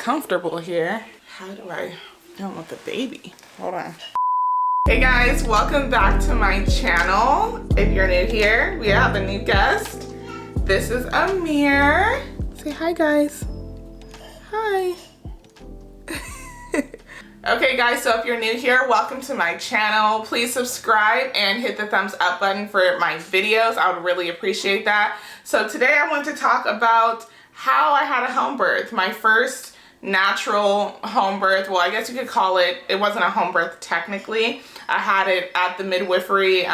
comfortable here. How do I film with the baby? Hold on. Hey guys, welcome back to my channel. If you're new here, we have a new guest. This is Amir. Say hi, guys. Hi. Okay guys, so if you're new here, welcome to my channel. Please subscribe and hit the thumbs up button for my videos. I would really appreciate that. So today I want to talk about how I had a home birth. My first natural home birth. Well, I guess you could call it, it wasn't a home birth technically. I had it at the midwifery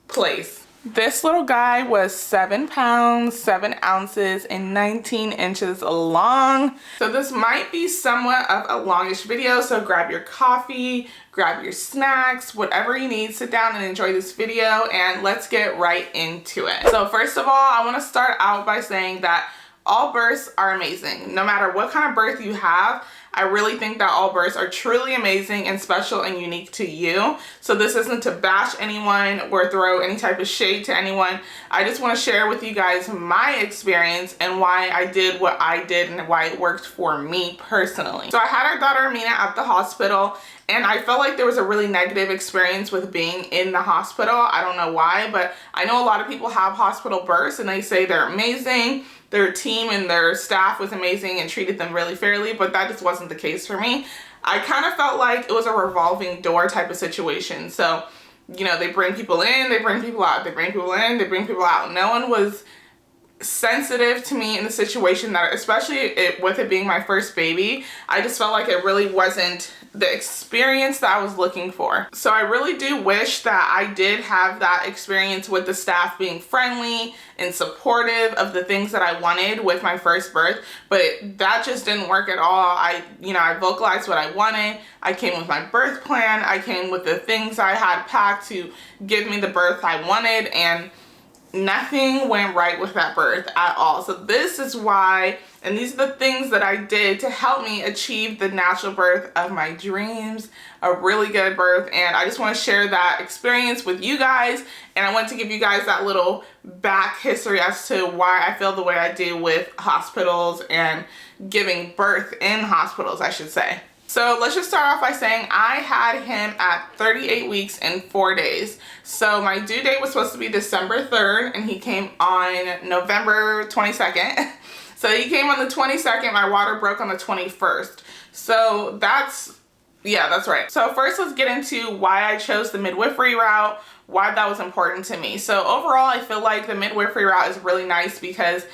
place. This little guy was 7 pounds, 7 ounces, and 19 inches long. So this might be somewhat of a longish video, so grab your coffee, grab your snacks, whatever you need, sit down and enjoy this video, and let's get right into it. So first of all, I want to start out by saying that all births are amazing. No matter what kind of birth you have, I really think that all births are truly amazing and special and unique to you. So this isn't to bash anyone or throw any type of shade to anyone. I just want to share with you guys my experience and why I did what I did and why it worked for me personally. So I had our daughter Amina at the hospital, and I felt like there was a really negative experience with being in the hospital. I don't know why, but I know a lot of people have hospital births and they say they're amazing. Their team and their staff was amazing and treated them really fairly, but that just wasn't the case for me. I kind of felt like it was a revolving door type of situation. So, you know, they bring people in, they bring people out, they bring people in, they bring people out. No one was sensitive to me in the situation, that especially with it being my first baby. I just felt like it really wasn't the experience that I was looking for. So I really do wish that I did have that experience with the staff being friendly and supportive of the things that I wanted with my first birth, but that just didn't work at all. I vocalized what I wanted. I came with my birth plan. I came with the things I had packed to give me the birth I wanted, and nothing went right with that birth at all. So this is why, and these are the things that I did to help me achieve the natural birth of my dreams, a really good birth. And I just want to share that experience with you guys, and I want to give you guys that little back history as to why I feel the way I do with hospitals and giving birth in hospitals, I should say. So let's just start off by saying I had him at 38 weeks and 4 days. So my due date was supposed to be December 3rd, and he came on November 22nd. So he came on the 22nd, my water broke on the 21st. So that's right. So first let's get into why I chose the midwifery route, why that was important to me. So overall, I feel like the midwifery route is really nice because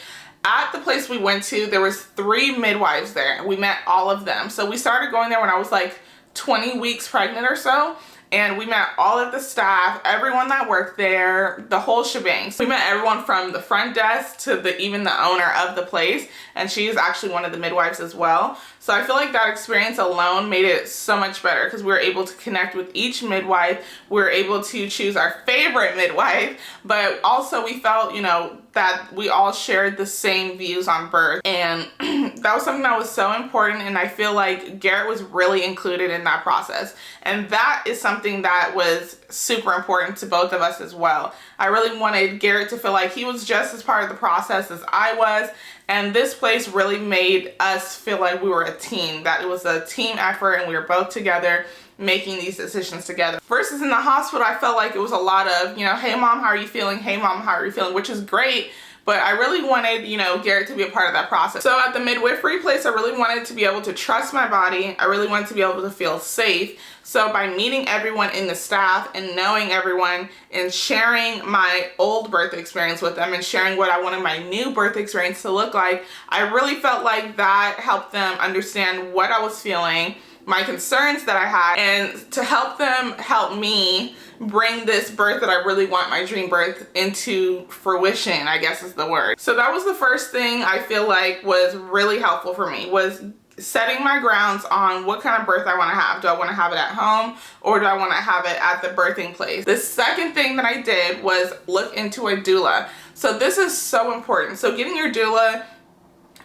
at the place we went to, there was 3 midwives there, and we met all of them. So we started going there when I was like 20 weeks pregnant or so, and we met all of the staff, everyone that worked there, the whole shebang. So we met everyone from the front desk to even the owner of the place, and she is actually one of the midwives as well. So I feel like that experience alone made it so much better because we were able to connect with each midwife. We were able to choose our favorite midwife, but also we felt, you know, that we all shared the same views on birth, and that was something that was so important, and I feel like Garrett was really included in that process, and that is something that was super important to both of us as well. I really wanted Garrett to feel like he was just as part of the process as I was, and this place really made us feel like we were a team, that it was a team effort and we were both together making these decisions together. Versus in the hospital, I felt like it was a lot of, you know, hey mom, how are you feeling? Hey mom, how are you feeling? Which is great, but I really wanted, you know, Garrett to be a part of that process. So at the midwifery place, I really wanted to be able to trust my body. I really wanted to be able to feel safe. So by meeting everyone in the staff and knowing everyone and sharing my old birth experience with them and sharing what I wanted my new birth experience to look like, I really felt like that helped them understand what I was feeling, my concerns that I had, and to help them help me bring this birth that I really want, my dream birth, into fruition, I guess is the word. So that was the first thing I feel like was really helpful for me, was setting my grounds on what kind of birth I want to have. Do I want to have it at home, or do I want to have it at the birthing place? The second thing that I did was look into a doula. So this is so important. So getting your doula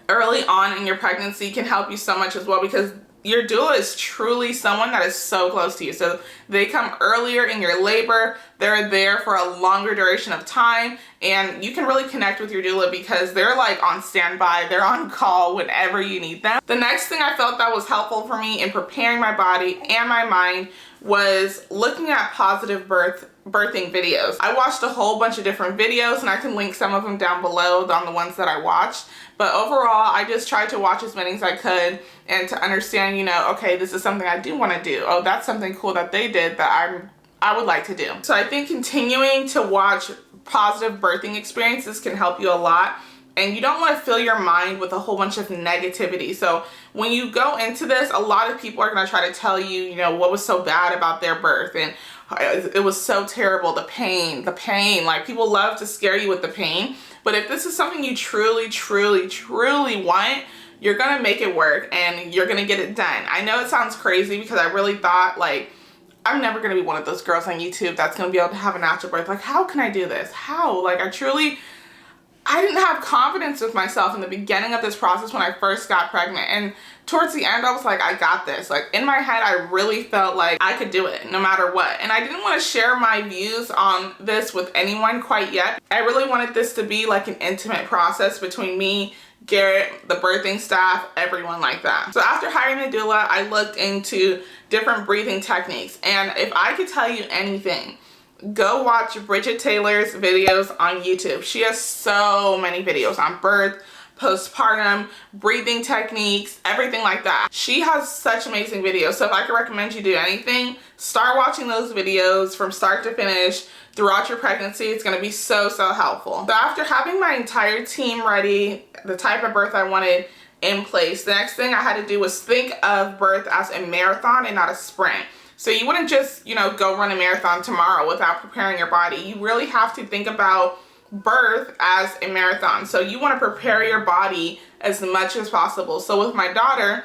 early on in your pregnancy can help you so much as well, because your doula is truly someone that is so close to you. So they come earlier in your labor, they're there for a longer duration of time, and you can really connect with your doula because they're like on standby, they're on call whenever you need them. The next thing I felt that was helpful for me in preparing my body and my mind was looking at positive birthing videos. I watched a whole bunch of different videos, and I can link some of them down below on the ones that I watched. But overall, I just tried to watch as many as I could and to understand, you know, okay, this is something I do want to do. Oh, that's something cool that they did that I would like to do. So I think continuing to watch positive birthing experiences can help you a lot. And you don't want to fill your mind with a whole bunch of negativity. So when you go into this, a lot of people are going to try to tell you, you know, what was so bad about their birth, and it was so terrible, the pain. Like, people love to scare you with the pain. But if this is something you truly, truly, truly want, you're going to make it work and you're going to get it done. I know it sounds crazy because I really thought, like, I'm never going to be one of those girls on YouTube that's going to be able to have a natural birth. Like, how can I do this? How? Like, I didn't have confidence with myself in the beginning of this process when I first got pregnant. And towards the end, I was like, I got this. Like, in my head, I really felt like I could do it no matter what. And I didn't want to share my views on this with anyone quite yet. I really wanted this to be like an intimate process between me, Garrett, the birthing staff, everyone like that. So after hiring a doula, I looked into different breathing techniques. And if I could tell you anything, go watch Bridget Taylor's videos on YouTube. She has so many videos on birth, postpartum, breathing techniques, everything like that. She has such amazing videos. So if I could recommend you do anything, start watching those videos from start to finish throughout your pregnancy. It's going to be so, so helpful. So after having my entire team ready, the type of birth I wanted in place, the next thing I had to do was think of birth as a marathon and not a sprint. So you wouldn't just, you know, go run a marathon tomorrow without preparing your body. You really have to think about birth as a marathon. So you want to prepare your body as much as possible. So with my daughter,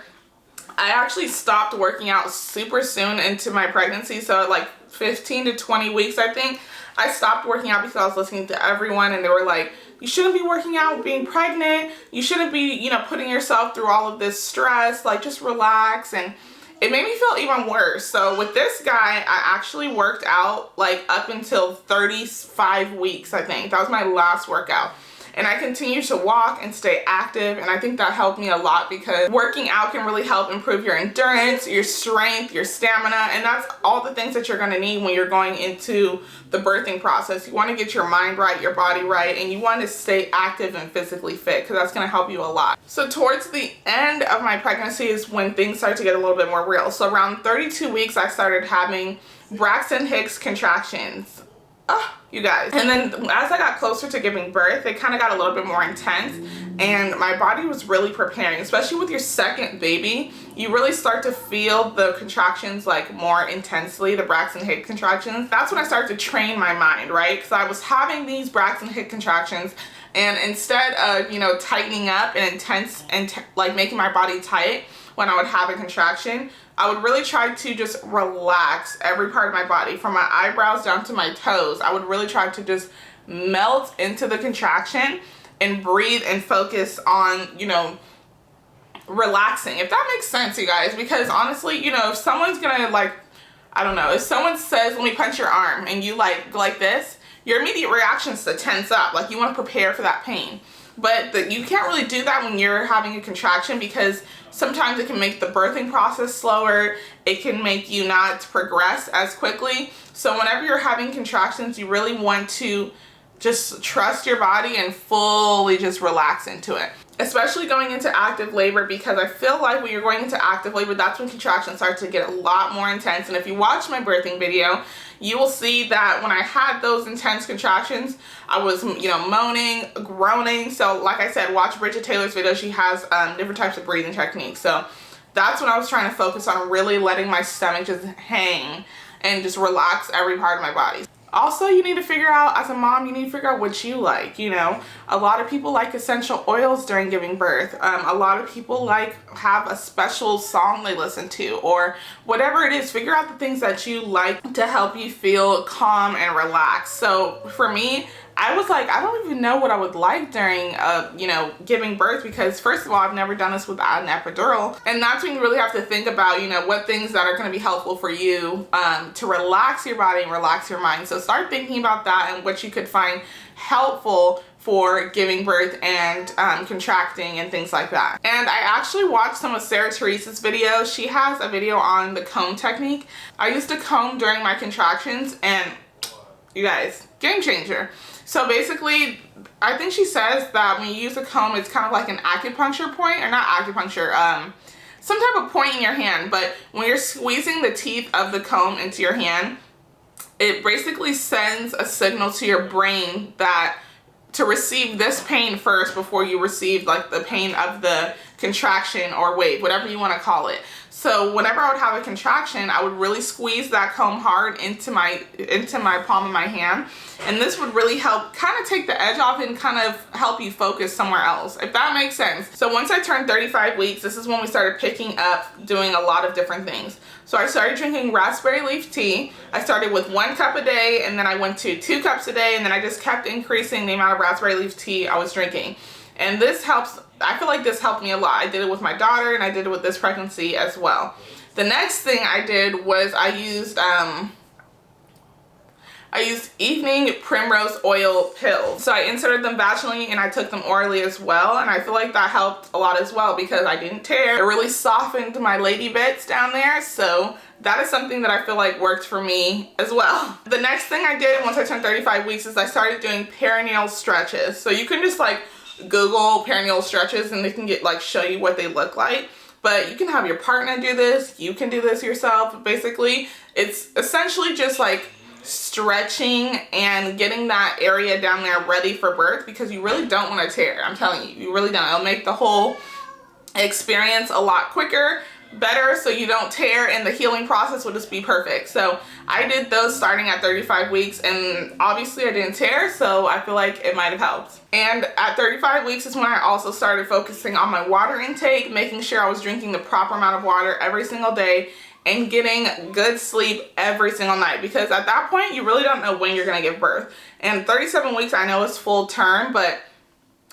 I actually stopped working out super soon into my pregnancy. So at like 15 to 20 weeks, I think, I stopped working out because I was listening to everyone and they were like, you shouldn't be working out being pregnant. You shouldn't be, you know, putting yourself through all of this stress. Like, just relax. And it made me feel even worse. So with this guy, I actually worked out like up until 35 weeks, I think. That was my last workout. And I continued to walk and stay active, and I think that helped me a lot because working out can really help improve your endurance, your strength, your stamina, and that's all the things that you're going to need when you're going into the birthing process. You want to get your mind right, your body right, and you want to stay active and physically fit because that's going to help you a lot. So towards the end of my pregnancy is when things started to get a little bit more real. So around 32 weeks, I started having Braxton Hicks contractions. You guys. And then as I got closer to giving birth, they kind of got a little bit more intense, and my body was really preparing. Especially with your second baby, you really start to feel the contractions like more intensely, the Braxton Hicks contractions. That's when I started to train my mind, right? Because I was having these Braxton Hicks contractions, and instead of, you know, tightening up and intense and like making my body tight when I would have a contraction, I would really try to just relax every part of my body from my eyebrows down to my toes. I would really try to just melt into the contraction and breathe and focus on, you know, relaxing. If that makes sense, you guys, because honestly, you know, if someone's gonna, like, I don't know, if someone says, let me punch your arm, and you like this, your immediate reaction is to tense up. Like, you want to prepare for that pain. But you can't really do that when you're having a contraction because sometimes it can make the birthing process slower. It can make you not progress as quickly. So whenever you're having contractions, you really want to just trust your body and fully just relax into it. Especially going into active labor, because I feel like when you're going into active labor, that's when contractions start to get a lot more intense. And if you watch my birthing video, you will see that when I had those intense contractions, I was, you know, moaning, groaning. So like I said, watch Bridget Taylor's video. She has different types of breathing techniques. So that's when I was trying to focus on really letting my stomach just hang and just relax every part of my body. Also, you need to figure out, as a mom, you need to figure out what you like. You know, a lot of people like essential oils during giving birth. A lot of people have a special song they listen to, or whatever it is. Figure out the things that you like to help you feel calm and relaxed. So for me, I was like, I don't even know what I would like during, you know, giving birth, because first of all, I've never done this without an epidural. And that's when you really have to think about, you know, what things that are going to be helpful for you to relax your body and relax your mind. So start thinking about that and what you could find helpful for giving birth and contracting and things like that. And I actually watched some of Sarah Teresa's videos. She has a video on the comb technique. I used to comb during my contractions, and you guys, game changer. So basically, I think she says that when you use a comb, it's kind of like an acupuncture point, or not acupuncture, some type of point in your hand. But when you're squeezing the teeth of the comb into your hand, it basically sends a signal to your brain that to receive this pain first before you receive like the pain of the contraction or wave, whatever you want to call it. So whenever I would have a contraction, I would really squeeze that comb hard into my palm of my hand, and this would really help kind of take the edge off and kind of help you focus somewhere else, if that makes sense. So once I turned 35 weeks, this is when we started picking up doing a lot of different things. So I started drinking raspberry leaf tea. I started with 1 cup a day, and then I went to 2 cups a day, and then I just kept increasing the amount of raspberry leaf tea I was drinking. And this helps, I feel like this helped me a lot. I did it with my daughter, and I did it with this pregnancy as well. The next thing I did was I used evening primrose oil pills. So I inserted them vaginally and I took them orally as well, and I feel like that helped a lot as well because I didn't tear. It really softened my lady bits down there, so that is something that I feel like worked for me as well. The next thing I did once I turned 35 weeks is I started doing perineal stretches. So you can just like Google perineal stretches and they can show you what they look like. But you can have your partner do this, you can do this yourself. Basically, it's essentially just like stretching and getting that area down there ready for birth, because you really don't want to tear. I'm telling you, you really don't. It'll make the whole experience a lot quicker, better, so you don't tear, and the healing process will just be perfect. So I did those starting at 35 weeks, and obviously I didn't tear, so I feel like it might have helped. And at 35 weeks is when I also started focusing on my water intake, making sure I was drinking the proper amount of water every single day, and getting good sleep every single night, because at that point you really don't know when you're gonna give birth. And 37 weeks, I know it's full term, but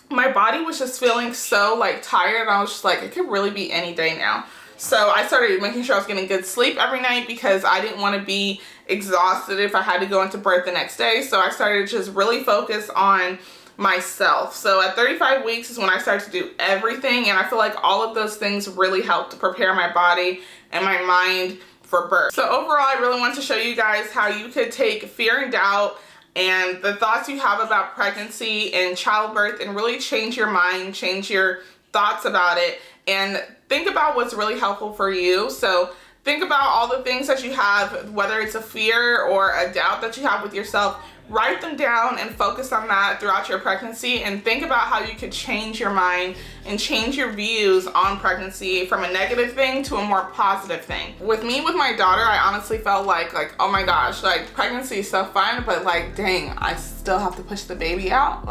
my body was just feeling so tired, and I was just like, it could really be any day now. So I started making sure I was getting good sleep every night, because I didn't want to be exhausted if I had to go into birth the next day. So I started to just really focus on myself. So at 35 weeks is when I started to do everything, and I feel like all of those things really helped to prepare my body and my mind for birth. So overall, I really want to show you guys how you could take fear and doubt and the thoughts you have about pregnancy and childbirth and really change your mind, change your thoughts about it, and think about what's really helpful for you. So think about all the things that you have, whether it's a fear or a doubt that you have with yourself. Write them down and focus on that throughout your pregnancy, and think about how you could change your mind and change your views on pregnancy from a negative thing to a more positive thing. With me, with my daughter, I honestly felt like oh my gosh, pregnancy is so fun, but dang, I still have to push the baby out.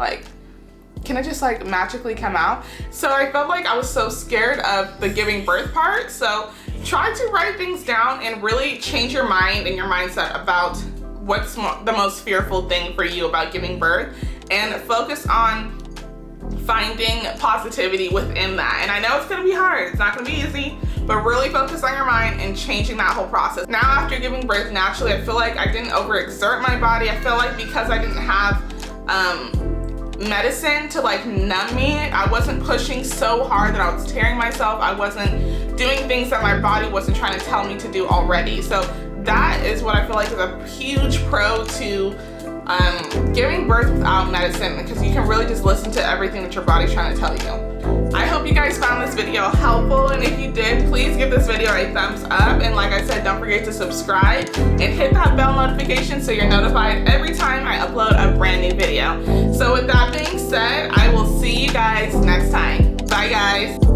Can it just magically come out? So I felt like I was so scared of the giving birth part. So try to write things down and really change your mind and your mindset about what's the most fearful thing for you about giving birth, and focus on finding positivity within that. And I know it's gonna be hard, it's not gonna be easy, but really focus on your mind and changing that whole process. Now after giving birth, naturally, I feel like I didn't overexert my body. I feel like because I didn't have medicine to numb me, I wasn't pushing so hard that I was tearing myself. I wasn't doing things that my body wasn't trying to tell me to do already. So that is what I feel like is a huge pro to giving birth without medicine, because you can really just listen to everything that your body's trying to tell you. I hope you guys found this video helpful, and if you did, please give this video a thumbs up, and like I said, don't forget to subscribe and hit that bell notification so you're notified every time I upload a brand new video. So with that being said, I will see you guys next time. Bye guys.